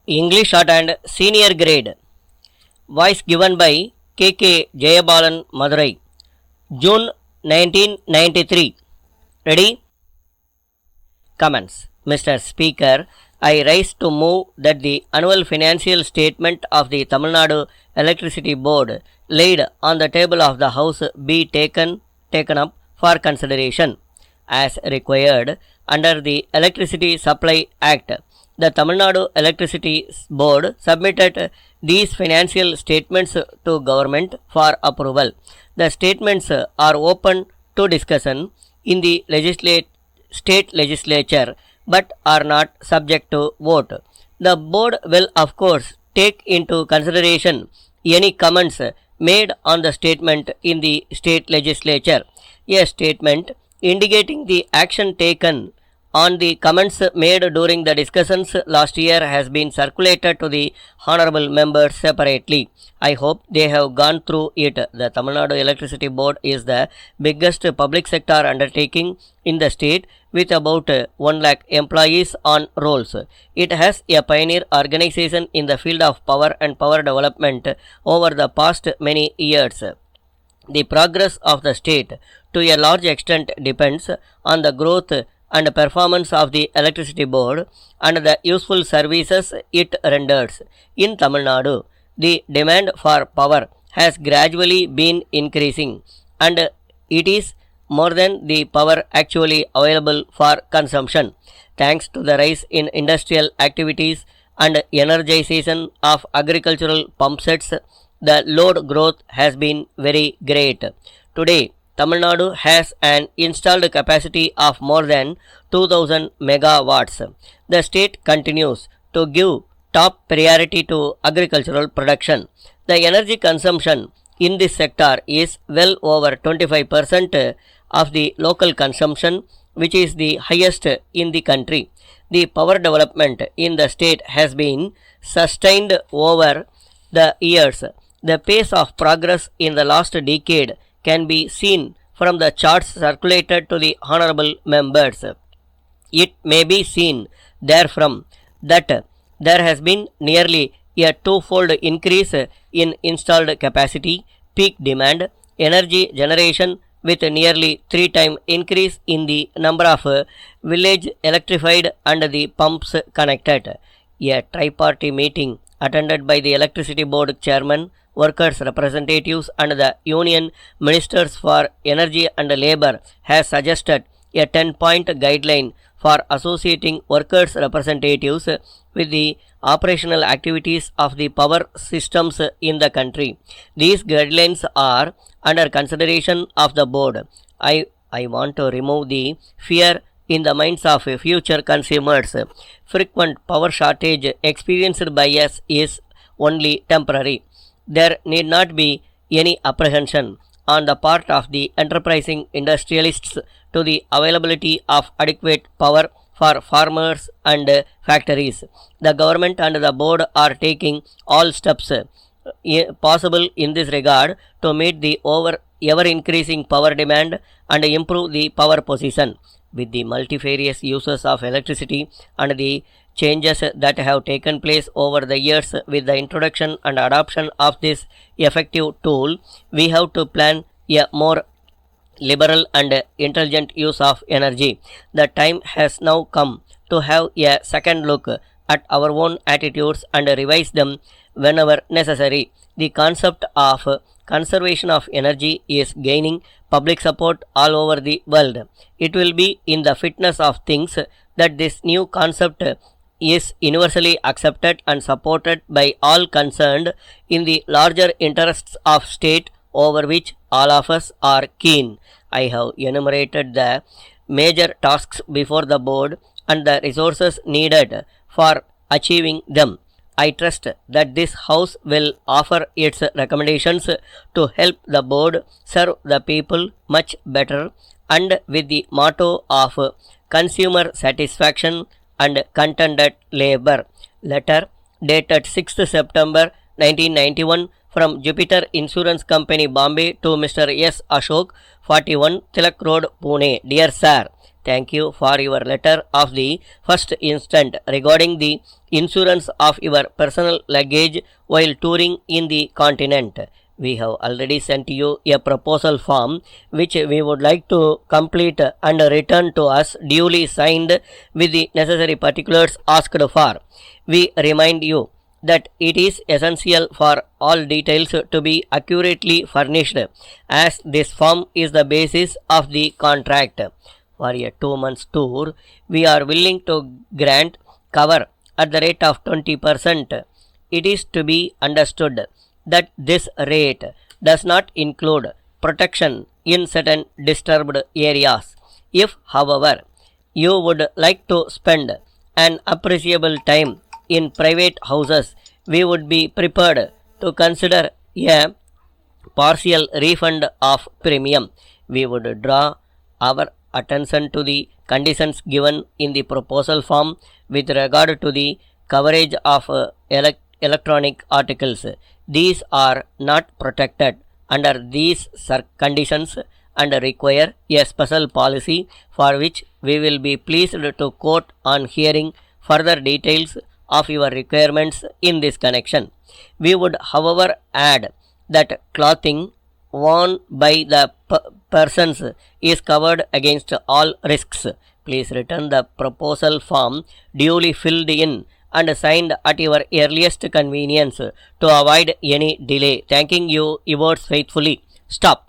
English Shorthand Senior Grade. Voice given by K.K. Jayabalan Madurai. June 1993. Ready? Comments. Mr. Speaker, I rise to move that the annual financial statement of the Tamil Nadu Electricity Board laid on the table of the House be taken up for consideration. As required under the Electricity Supply Act, the Tamil Nadu Electricity Board submitted these financial statements to government for approval. The statements are open to discussion in the state legislature but are not subject to vote. The board will of course take into consideration any comments made on the statement in the state legislature. A statement indicating the action taken on the comments made during the discussions last year has been circulated to the honorable members separately. I hope they have gone through it. The Tamil Nadu Electricity Board is the biggest public sector undertaking in the state with about 1 lakh employees on rolls. It has a pioneer organization in the field of power and power development over the past many years. The progress of the state to a large extent depends on the growth and performance of the electricity board and the useful services it renders. In Tamil Nadu, the demand for power has gradually been increasing and it is more than the power actually available for consumption. Thanks to the rise in industrial activities and energization of agricultural pump sets, the load growth has been very great. Today, Tamil Nadu has an installed capacity of more than 2000 megawatts. The state continues to give top priority to agricultural production. The energy consumption in this sector is well over 25% of the local consumption, which is the highest in the country. The power development in the state has been sustained over the years. The pace of progress in the last decade can be seen from the charts circulated to the honorable members. It may be seen therefrom that there has been nearly a twofold increase in installed capacity, peak demand, energy generation with nearly 3 times increase in the number of village electrified and the pumps connected. A tri-party meeting attended by the Electricity Board Chairman, workers' representatives and the Union Ministers for Energy and Labour has suggested a 10-point guideline for associating workers' representatives with the operational activities of the power systems in the country. These guidelines are under consideration of the board. I want to remove the fear in the minds of future consumers. Frequent power shortage experienced by us is only temporary. There need not be any apprehension on the part of the enterprising industrialists to the availability of adequate power for farmers and factories. The government and the board are taking all steps possible in this regard to meet the ever increasing power demand and improve the power position. With the multifarious uses of electricity and the changes that have taken place over the years with the introduction and adoption of this effective tool, we have to plan a more liberal and intelligent use of energy. The time has now come to have a second look at our own attitudes and revise them whenever necessary. The concept of conservation of energy is gaining public support all over the world. It will be in the fitness of things that this new concept is universally accepted and supported by all concerned in the larger interests of state over which all of us are keen. I have enumerated the major tasks before the board and the resources needed for achieving them. I trust that this House will offer its recommendations to help the board serve the people much better and with the motto of consumer satisfaction and contented labor. Letter dated 6th September 1991 from Jupiter Insurance Company, Bombay to Mr. S. Ashok, 41 Tilak Road, Pune. Dear Sir, Thank you for your letter of the first instant regarding the insurance of your personal luggage while touring in the continent. We have already sent you a proposal form which we would like to complete and return to us duly signed with the necessary particulars asked for. We remind you that it is essential for all details to be accurately furnished, as this form is the basis of the contract. For a 2 months tour, we are willing to grant cover at the rate of 20%. It is to be understood that this rate does not include protection in certain disturbed areas. If, however, you would like to spend an appreciable time in private houses, we would be prepared to consider a partial refund of premium. We would draw our attention to the conditions given in the proposal form with regard to the coverage of electronic articles. These are not protected under these conditions and require a special policy for which we will be pleased to quote on hearing further details of your requirements in this connection. We would, however, add that clothing worn by the persons is covered against all risks. Please return the proposal form duly filled in and signed at your earliest convenience to avoid any delay. Thanking you, yours faithfully. Stop.